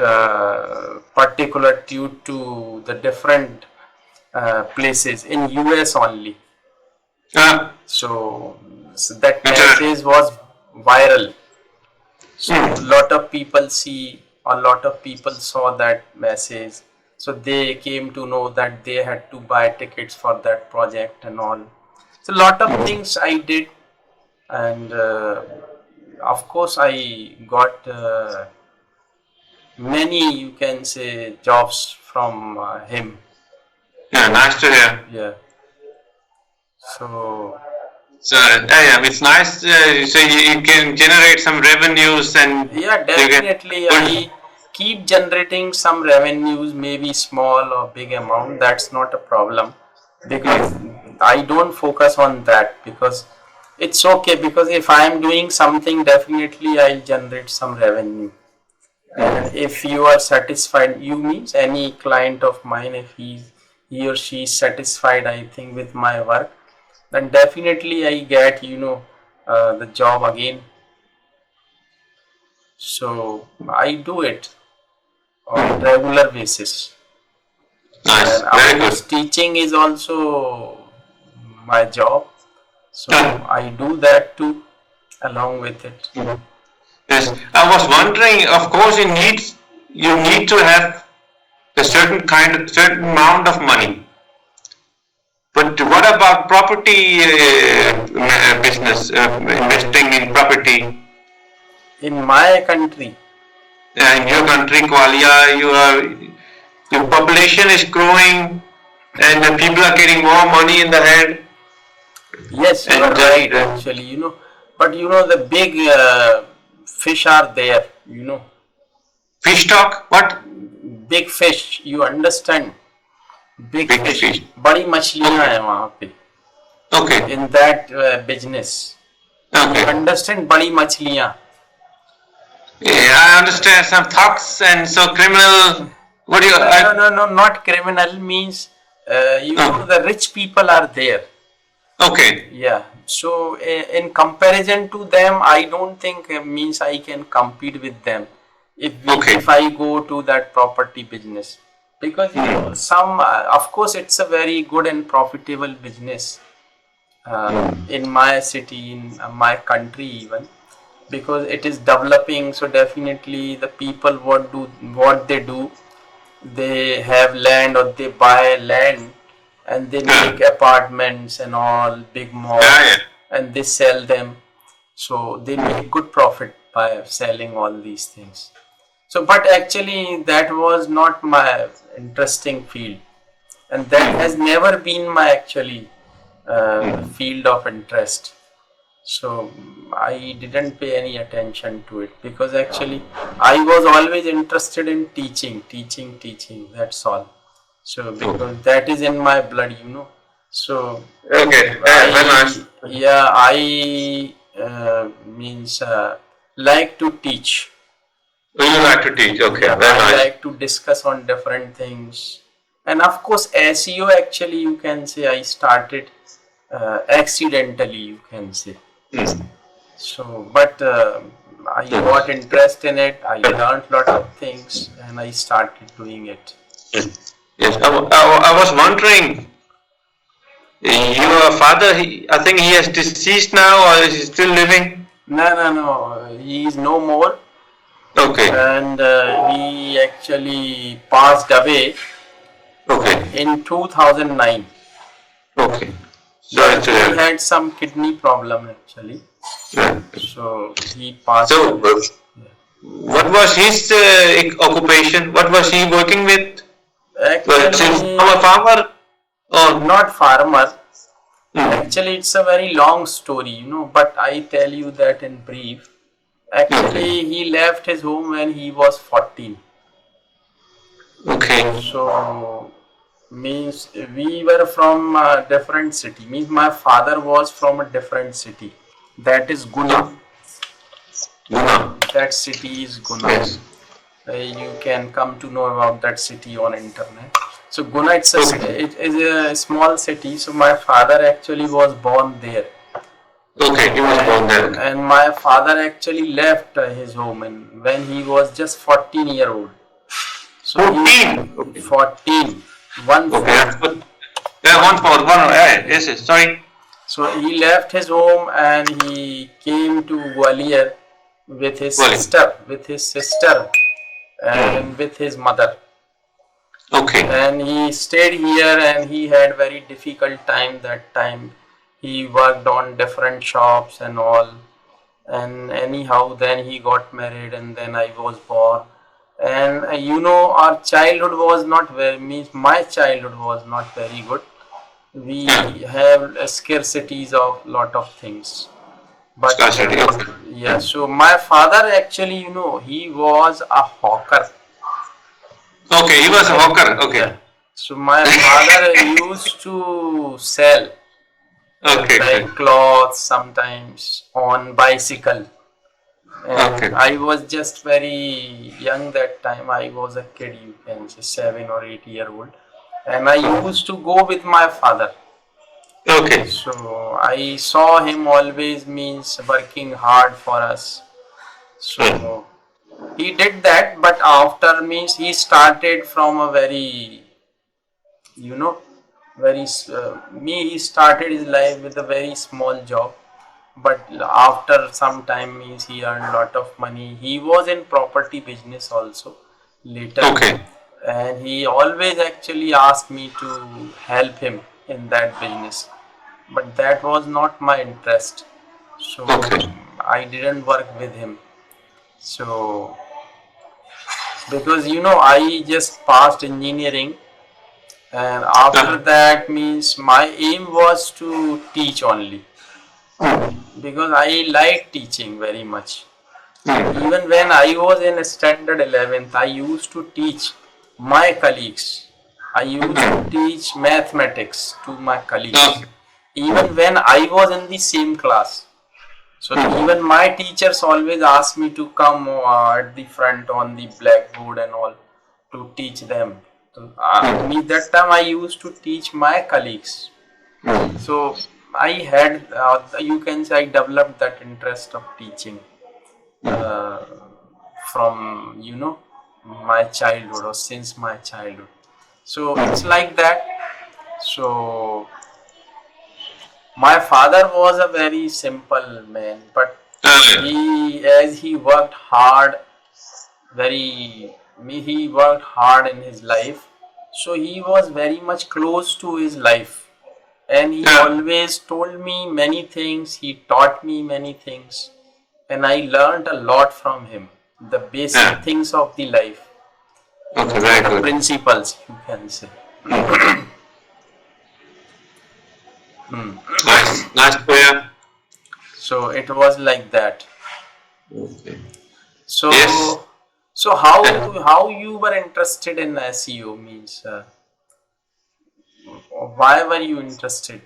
Speaker 1: particular tweet to the different places in US only. So that message was viral. So a lot of people saw that message. So they came to know that they had to buy tickets for that project and all. So a lot of things I did, and of course I got many, you can say, jobs from him.
Speaker 2: Yeah, nice to hear.
Speaker 1: Yeah. So
Speaker 2: yeah, it's nice. So you can generate some revenues, and
Speaker 1: yeah, definitely I keep generating some revenues, maybe small or big amount. That's not a problem, because I don't focus on that, because it's okay, because if I am doing something, definitely I'll generate some revenue. And if you are satisfied, you means any client of mine, if he or she is satisfied, I think, with my work, then definitely I get the job again. So I do it on regular basis.
Speaker 2: Nice,
Speaker 1: And of
Speaker 2: very
Speaker 1: course
Speaker 2: good.
Speaker 1: teaching is also my job, so I do that too along with it.
Speaker 2: Yes, I was wondering. Of course, you need to have a certain amount of money. But what about property business? Investing in property.
Speaker 1: In my country,
Speaker 2: In your country, Kuala, your population is growing, and the people are getting more money in the hand.
Speaker 1: yes, you are
Speaker 2: And
Speaker 1: right actually, but the big fish are there,
Speaker 2: fish stock, what?
Speaker 1: big fish, you understand, big
Speaker 2: Big
Speaker 1: fish,
Speaker 2: fish.
Speaker 1: बड़ी मछलियां हैं वहाँ पे,
Speaker 2: Okay.
Speaker 1: in that business. You
Speaker 2: Okay.
Speaker 1: understand, बड़ी मछलियां.
Speaker 2: Yeah, I understand some thugs and so criminal. What do you?
Speaker 1: No, not criminal, means the rich people are there.
Speaker 2: Okay.
Speaker 1: Yeah. So in comparison to them, I don't think means I can compete with them if I go to that property business, because some of course it's a very good and profitable business in my city, in my country even, because it is developing. So definitely the people what they do, they have land or they buy land, and they make apartments and all big malls, and they sell them. So they make good profit by selling all these things. So but actually that was not my interesting field, and that has never been my actually field of interest. So I didn't pay any attention to it, because actually I was always interested in teaching, that's all. So because that is in my blood, so
Speaker 2: Okay. Very nice.
Speaker 1: I means like to teach.
Speaker 2: You like to teach. Okay.
Speaker 1: Yeah,
Speaker 2: Very
Speaker 1: I
Speaker 2: nice.
Speaker 1: like to discuss on different things, and of course SEO, actually you can say I started accidentally, you can say. So but I got interest in it. I learned lot of things, and I started doing it.
Speaker 2: Yes, I was wondering, your father, I think he has deceased now, or is he still living?
Speaker 1: No. He is no more,
Speaker 2: Okay,
Speaker 1: and he actually passed away
Speaker 2: okay,
Speaker 1: in 2009.
Speaker 2: okay.
Speaker 1: Yeah,
Speaker 2: Sorry to
Speaker 1: he
Speaker 2: hear.
Speaker 1: had some kidney problem actually,
Speaker 2: Yeah.
Speaker 1: so he passed
Speaker 2: So,
Speaker 1: away.
Speaker 2: what was his occupation? What was he working with? Was he from a
Speaker 1: Actually,
Speaker 2: farmer? Or
Speaker 1: not farmer.
Speaker 2: hmm,
Speaker 1: Actually, it's a very long story, but I tell you that in brief.
Speaker 2: okay,
Speaker 1: Actually, he left his home when he was 14.
Speaker 2: okay,
Speaker 1: So, means we were from a different city. Means my father was from a different city. That is Guna.
Speaker 2: Guna.
Speaker 1: That city is Guna.
Speaker 2: Yes.
Speaker 1: You can come to know about that city on internet. So Guna,
Speaker 2: Okay,
Speaker 1: it is a small city. So my father actually was born there,
Speaker 2: okay. He was born there.
Speaker 1: and my father actually left his home and when he was just 14-year old. So he
Speaker 2: 14. Okay.
Speaker 1: 14, one
Speaker 2: Okay.
Speaker 1: four.
Speaker 2: Yeah, one for one. Yeah, yes, yes. Sorry.
Speaker 1: So he left his home and he came to Gwalior with his
Speaker 2: Well,
Speaker 1: sister, and with his mother.
Speaker 2: okay.
Speaker 1: And he stayed here and he had very difficult time that time. He worked on different shops and all, and anyhow then he got married and then I was born. And our childhood was not very, means my childhood was not very good. We
Speaker 2: Yeah.
Speaker 1: have scarcities of lot of things, but
Speaker 2: Scarcity. Okay.
Speaker 1: yeah. So my father actually, he was a hawker.
Speaker 2: Okay. He was a hawker.
Speaker 1: Yeah.
Speaker 2: Okay.
Speaker 1: So my father used to sell
Speaker 2: Okay.
Speaker 1: like
Speaker 2: Okay.
Speaker 1: clothes sometimes on bicycle. And
Speaker 2: Okay.
Speaker 1: I was just very young that time. I was a kid, you can say 7 or 8 year old. And I used to go with my father.
Speaker 2: Okay.
Speaker 1: So I saw him always means working hard for us.
Speaker 2: Hmm.
Speaker 1: So he did that, but after means he started from a very, you know, very he started his life with a very small job, but after some time means he earned lot of money. He was in property business also later,
Speaker 2: Okay.
Speaker 1: and he always actually asked me to help him in that business, but that was not my interest, so
Speaker 2: Okay.
Speaker 1: I didn't work with him. So because I just passed engineering, and after
Speaker 2: Ah.
Speaker 1: that means my aim was to teach only, because I like teaching very much.
Speaker 2: Hmm.
Speaker 1: Even when I was in standard 11th, I used to teach my colleagues. I used to
Speaker 2: Hmm.
Speaker 1: teach mathematics to my colleagues.
Speaker 2: Okay.
Speaker 1: Even when I was in the same class. So
Speaker 2: Hmm.
Speaker 1: even my teachers always asked me to come at the front on the blackboard and all to teach them. So,
Speaker 2: Hmm.
Speaker 1: me that time I used to teach my colleagues.
Speaker 2: Hmm.
Speaker 1: So I had, you can say, I developed that interest of teaching uh, from my childhood, or since my childhood. So it's
Speaker 2: Hmm.
Speaker 1: like that. So my father was a very simple man, but
Speaker 2: Ah.
Speaker 1: he worked hard, very he worked hard in his life. So he was very much close to his life, and he
Speaker 2: Yeah.
Speaker 1: always told me many things. He taught me many things, and I learned a lot from him. The basic
Speaker 2: Yeah.
Speaker 1: things of the life,
Speaker 2: Okay. Very
Speaker 1: the
Speaker 2: good.
Speaker 1: principles, you can say.
Speaker 2: Hmm.
Speaker 1: Hmm.
Speaker 2: Nice. Nice prayer.
Speaker 1: So it was like that.
Speaker 2: Okay. Yes.
Speaker 1: So, so how you were interested in SEO means? Why were you interested?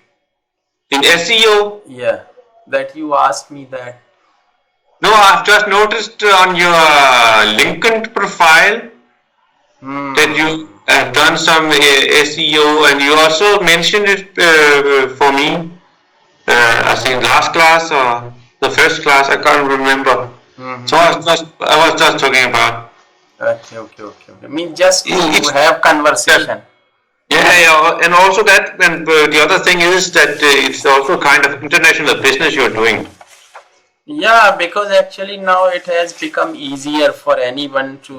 Speaker 2: In SEO,
Speaker 1: Yeah, that you asked me that.
Speaker 2: no, I've just noticed on your LinkedIn profile that you
Speaker 1: Hmm.
Speaker 2: have done some SEO, and you also mentioned it for me. I think last class or the first class, I can't remember.
Speaker 1: Mm-hmm.
Speaker 2: So I was just talking about.
Speaker 1: Okay. Means just to
Speaker 2: It's,
Speaker 1: have
Speaker 2: yeah,
Speaker 1: conversation.
Speaker 2: yeah, and also that, and the other thing is that it's also kind of international business you're doing.
Speaker 1: Yeah, because actually now it has become easier for anyone to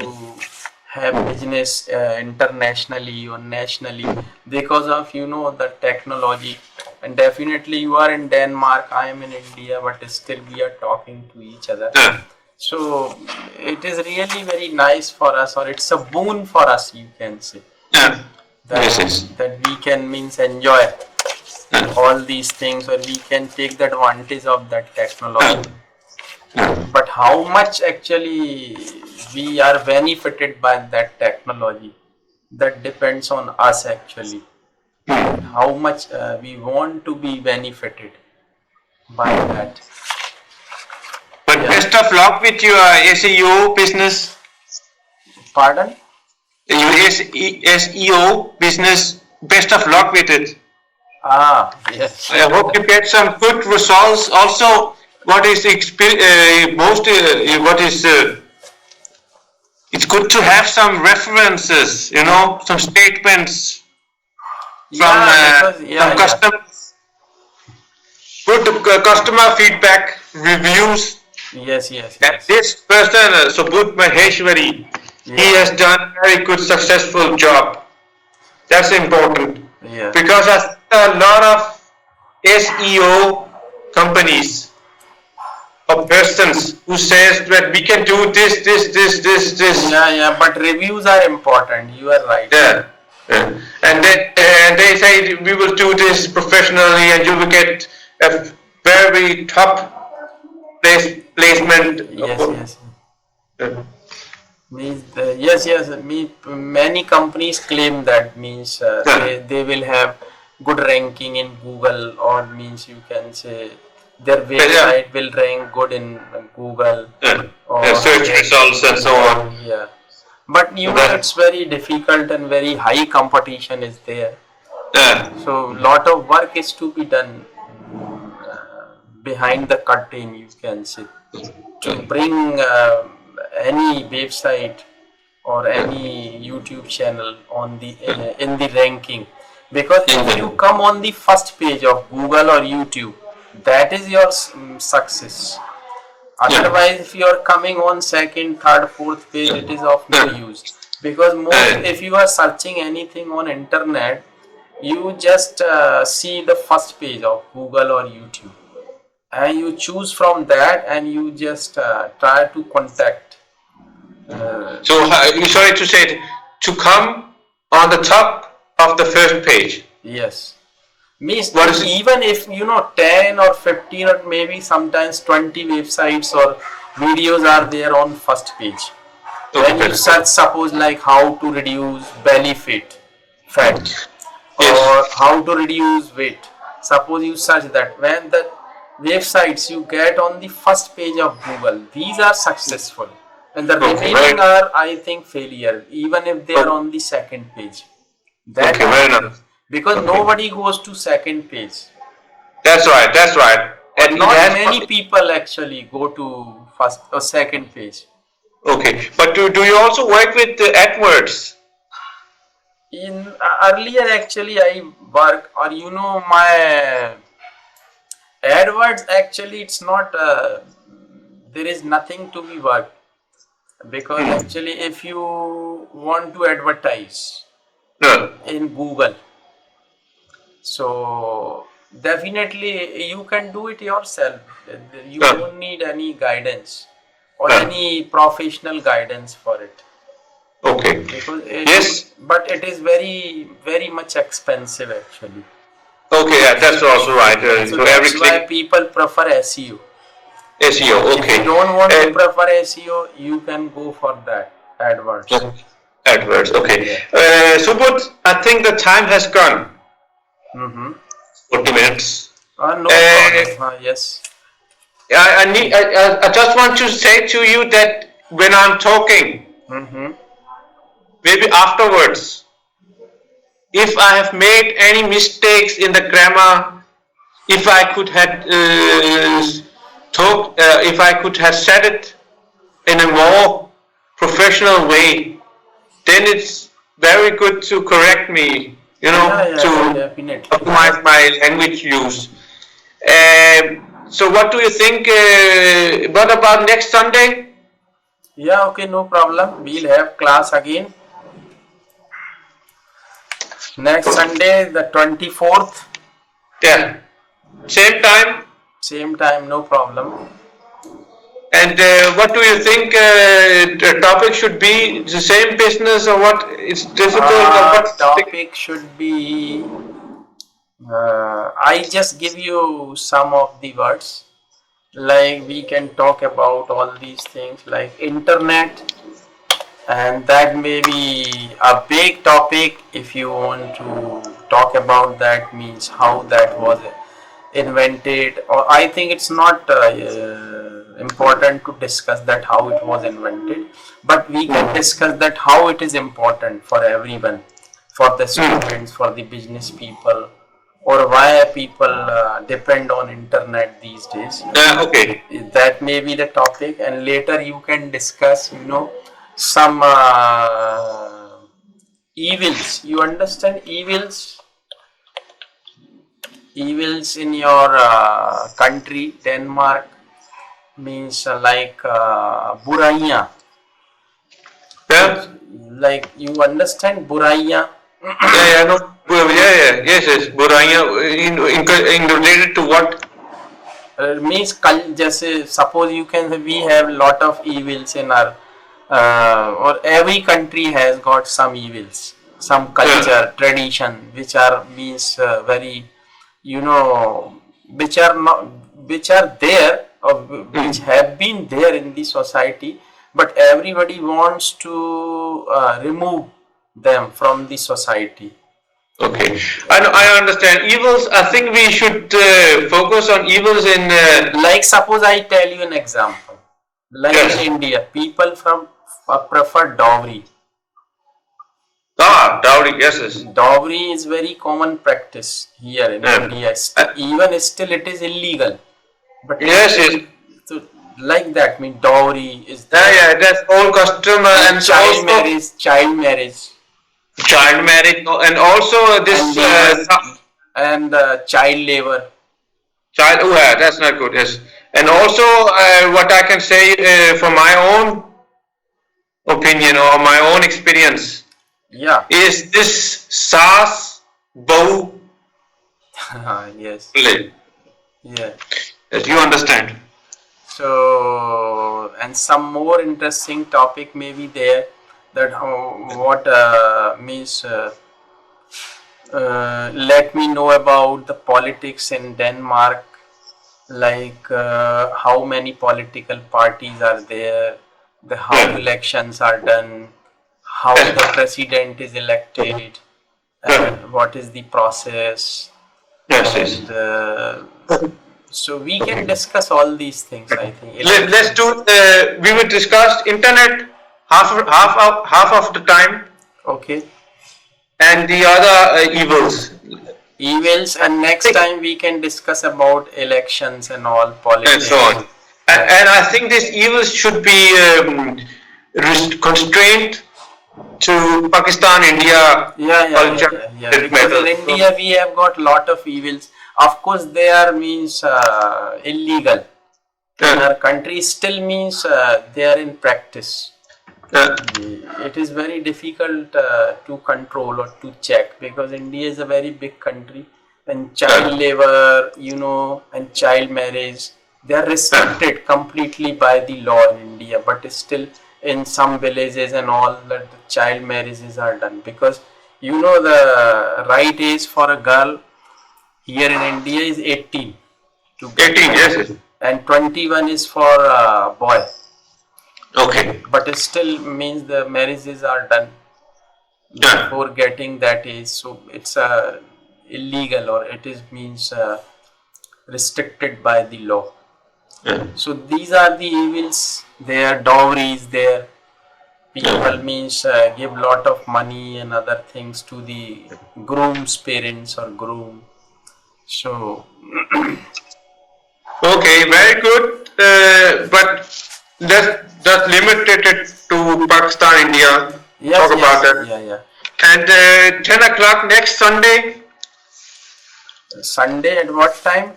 Speaker 1: have business internationally or nationally because of the technology. And definitely you are in Denmark, I am in India, but still we are talking to each other.
Speaker 2: Yeah,
Speaker 1: So it is really very nice for us, or it's a boon for us, you can say,
Speaker 2: yeah,
Speaker 1: that
Speaker 2: yes, yes.
Speaker 1: we can means enjoy
Speaker 2: Yeah,
Speaker 1: all these things, or we can take the advantage of that technology.
Speaker 2: yeah, yeah.
Speaker 1: But how much actually we are benefited by that technology, that depends on us actually, that
Speaker 2: Hmm.
Speaker 1: how much we want to be benefited by that.
Speaker 2: But
Speaker 1: Yeah.
Speaker 2: best of luck with your SEO business,
Speaker 1: Pardon?
Speaker 2: your SEO business. Best of luck with it.
Speaker 1: Yes.
Speaker 2: I hope you get some good results. Also, what is most what is it's good to have some references, some statements from
Speaker 1: Yeah, because
Speaker 2: some
Speaker 1: yeah.
Speaker 2: good customer feedback reviews. That
Speaker 1: Yes.
Speaker 2: this person, Subudh Maheshwari, he
Speaker 1: Yeah.
Speaker 2: has done a very good, successful job. That's important
Speaker 1: Yeah.
Speaker 2: because a lot of SEO companies or persons who says that we can do this.
Speaker 1: Yeah, but reviews are important. You are right.
Speaker 2: Yeah. Yeah. And they say we will do this professionally and you will get a very top placement.
Speaker 1: Yes.
Speaker 2: Yeah.
Speaker 1: Means yes. Many companies claim that means
Speaker 2: Yeah.
Speaker 1: they will have good ranking in Google, or means you can say their
Speaker 2: Yeah.
Speaker 1: website will rank good in Google,
Speaker 2: Yeah. Yeah.
Speaker 1: or
Speaker 2: Search results and so on.
Speaker 1: yeah. But
Speaker 2: So that,
Speaker 1: it's very difficult and very high competition is there.
Speaker 2: yeah.
Speaker 1: So lot of work is to be done behind the curtain, you can say, to bring any website or any YouTube channel on the in the ranking. Because if you come on the first page of Google or YouTube, that is your success.
Speaker 2: Yeah.
Speaker 1: Otherwise, if you are coming on second, third, fourth page, it is of no
Speaker 2: Yeah.
Speaker 1: use. Because most,
Speaker 2: Yeah.
Speaker 1: if you are searching anything on internet, you just see the first page of Google or YouTube, and you choose from that, and you just try to contact. Uh,
Speaker 2: So, sorry to say it, to come on the top of the first page.
Speaker 1: yes. Means
Speaker 2: What is it?
Speaker 1: even if 10 or 15 or maybe sometimes 20 websites or videos are there on first page, when you
Speaker 2: Okay.
Speaker 1: search, suppose like how to reduce belly fat,
Speaker 2: Yes.
Speaker 1: or how to reduce weight, suppose you search that, when the websites you get on the first page of Google, these are successful, and the
Speaker 2: Okay.
Speaker 1: remaining are, I think, failure, even if they are on the second page. That
Speaker 2: Okay.
Speaker 1: I
Speaker 2: Very
Speaker 1: think,
Speaker 2: nice.
Speaker 1: because
Speaker 2: Okay.
Speaker 1: nobody goes to second page,
Speaker 2: That's right. That's right.
Speaker 1: or
Speaker 2: And it
Speaker 1: not
Speaker 2: has.
Speaker 1: many people actually go to first or second page.
Speaker 2: Okay. But do you also work with the AdWords?
Speaker 1: In earlier actually I work, or my AdWords, actually it's not there is nothing to be worked, because
Speaker 2: Hmm.
Speaker 1: actually if you want to advertise
Speaker 2: No.
Speaker 1: in Google, so definitely you can do it yourself. You
Speaker 2: No.
Speaker 1: don't need any guidance or
Speaker 2: No.
Speaker 1: any professional guidance for it,
Speaker 2: Okay.
Speaker 1: because
Speaker 2: Yes.
Speaker 1: but it is very much expensive actually.
Speaker 2: Okay. Yeah, that's also right.
Speaker 1: So
Speaker 2: So every
Speaker 1: that's why
Speaker 2: click
Speaker 1: people prefer SEO.
Speaker 2: SEO.
Speaker 1: If you
Speaker 2: Okay.
Speaker 1: don't want to
Speaker 2: And
Speaker 1: prefer SEO, you can go for that AdWords.
Speaker 2: okay. AdWords. Okay.
Speaker 1: Yeah.
Speaker 2: Subodh, I think the time has gone.
Speaker 1: Mm-hmm.
Speaker 2: 40 minutes.
Speaker 1: No
Speaker 2: Uh,
Speaker 1: problem. Yes.
Speaker 2: I just want to say to you that when I'm talking,
Speaker 1: Mm-hmm.
Speaker 2: maybe afterwards, if I have made any mistakes in the grammar, if I could have if I could have said it in a more professional way, then it's very good to correct me, to
Speaker 1: Definitely.
Speaker 2: optimize my language use. So what do you think? What about next Sunday?
Speaker 1: Yeah, okay, no problem. We'll have class again next Sunday, the 24th.
Speaker 2: Yeah, same time.
Speaker 1: Same time, no problem.
Speaker 2: And what do you think the topic should be? The same business or what? It's difficult or what?
Speaker 1: Topic should be. I just give you some of the words. Like we can talk about all these things like internet, and that may be a big topic if you want to talk about that, means how that was invented. Or I think it's not important to discuss that how it was invented, but we can discuss that how it is important for everyone, for the students, for the business people, or why people depend on internet these days.
Speaker 2: Okay.
Speaker 1: That may be the topic, and later you can discuss, some evils. You understand evils? Evils in your country, Denmark, means like buraiya.
Speaker 2: Yeah.
Speaker 1: Like you understand buraiya?
Speaker 2: Yeah, no. Yeah, yes. Buraiya in related to what?
Speaker 1: Means just suppose you can, we have lot of evils in our or every country has got some evils, some culture, tradition, which are means very, which are not, which are there, or which have been there in the society, but everybody wants to remove them from the society.
Speaker 2: Okay, I understand. Evils, I think we should focus on evils in.
Speaker 1: Like suppose I tell you an example. Like in India, people from prefer dowry.
Speaker 2: Dowry, yes.
Speaker 1: Dowry is very common practice here in India. Even still it is illegal. But
Speaker 2: yes.
Speaker 1: So, like that, mean dowry is
Speaker 2: there. Yeah, that's all custom and
Speaker 1: child marriage, child marriage.
Speaker 2: Child marriage, and also this
Speaker 1: and child labor.
Speaker 2: Child, oh yeah, that's not good. Yes, and also what I can say from my own opinion or my own experience, is this SARS bow.
Speaker 1: Yes.
Speaker 2: Play.
Speaker 1: Yeah.
Speaker 2: Yes, you understand.
Speaker 1: So, and some more interesting topic may be there, that what means let me know about the politics in Denmark, like how many political parties are there, how elections are done, how the president is elected, and what is the process. And so we can discuss all these things, I think.
Speaker 2: Let's do, we will discuss internet half of the time.
Speaker 1: Okay.
Speaker 2: And the other evils.
Speaker 1: Evils, and next time we can discuss about elections and all politics.
Speaker 2: And so on. And I think these evils should be constrained to Pakistan, India.
Speaker 1: Because in India we have got lot of evils. Of course, they are means illegal. In our country still means they are in practice. It is very difficult to control or to check, because India is a very big country, and child labor, and child marriage, they are restricted completely by the law in India, but still in some villages and all that the child marriages are done, because the right age for a girl here in India is 18.
Speaker 2: 18, yes.
Speaker 1: And 21 is for a boy.
Speaker 2: Okay.
Speaker 1: But it still means the marriages are done before getting that age. So it's illegal, or it is means restricted by the law. So these are the evils. There, dowries there. People means give lot of money and other things to the groom's parents or groom. So okay,
Speaker 2: very good. But just limited it to Pakistan, India.
Speaker 1: Yes,
Speaker 2: Talk about
Speaker 1: yes,
Speaker 2: that.
Speaker 1: yeah, yeah.
Speaker 2: And 10 o'clock next Sunday,
Speaker 1: Sunday at what time?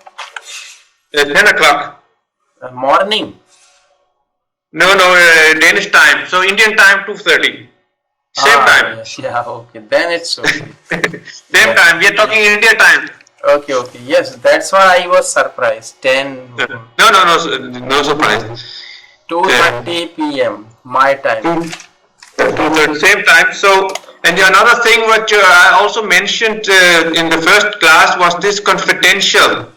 Speaker 2: 10 o'clock.
Speaker 1: Morning.
Speaker 2: No, Danish time. So Indian time 2:30. Same time.
Speaker 1: Yes, yeah, okay. Then it's okay.
Speaker 2: Same time. We are talking India time.
Speaker 1: Okay, okay. Yes, that's why I was surprised. 10,
Speaker 2: No surprise.
Speaker 1: 2:30 p.m. my time.
Speaker 2: 2:30, same time. So, and the another thing what I also mentioned in the first class was this confidential.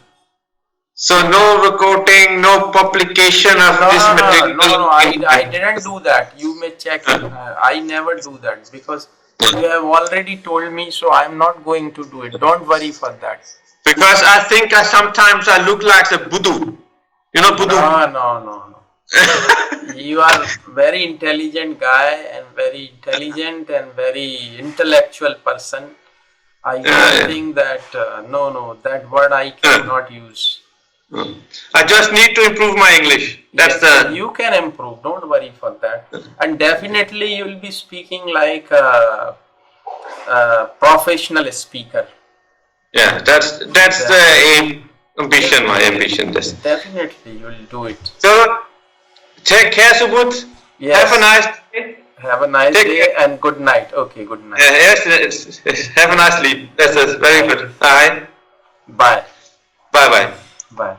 Speaker 2: So no recording, no publication of this material.
Speaker 1: No, I didn't do that. You may check. I never do that because you have already told me, so I'm not going to do it. Don't worry for that.
Speaker 2: Because I think sometimes I look like a Buddha. You know Buddha?
Speaker 1: No. You are very intelligent guy and very intelligent and very intellectual person. I don't think that, no, that word I cannot use.
Speaker 2: I just need to improve my English. That's
Speaker 1: yes, you can improve. Don't worry for that. And definitely you will be speaking like a professional speaker.
Speaker 2: Yeah, that's the aim, ambition, my ambition.
Speaker 1: Definitely you will do it.
Speaker 2: So, take care, Subudh.
Speaker 1: Yes.
Speaker 2: Have a nice day.
Speaker 1: Have a nice day and good night. Okay, good night.
Speaker 2: Yes. Have a nice sleep. That's very good. All right.
Speaker 1: Bye.
Speaker 2: Bye.
Speaker 1: Bye.